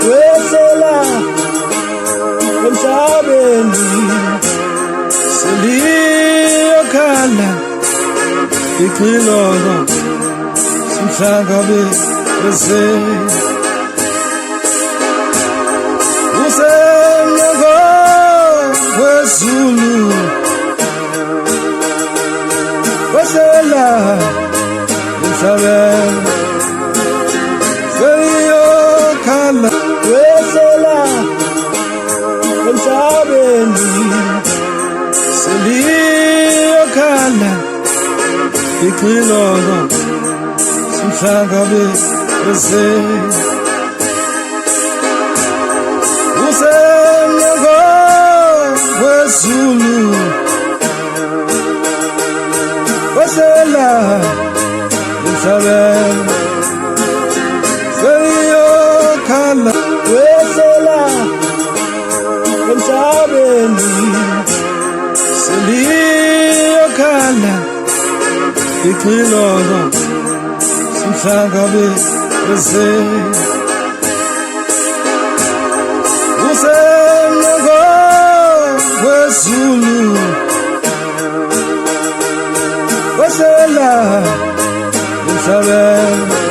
wesela emhlabeni seliyokhala iqilolo simhlakabe bese usenyoko wezulu wesela emhlabeni seliyokhala wesela emhlabeni seliyokhala iqilolo simhlakabe bese usenyoko wezulu wesela emhlabeni seliyokhala wesela emhlabeni seliyokhala iqilolo simhlakabe bese usenyoko wezulu wesela emhlabeni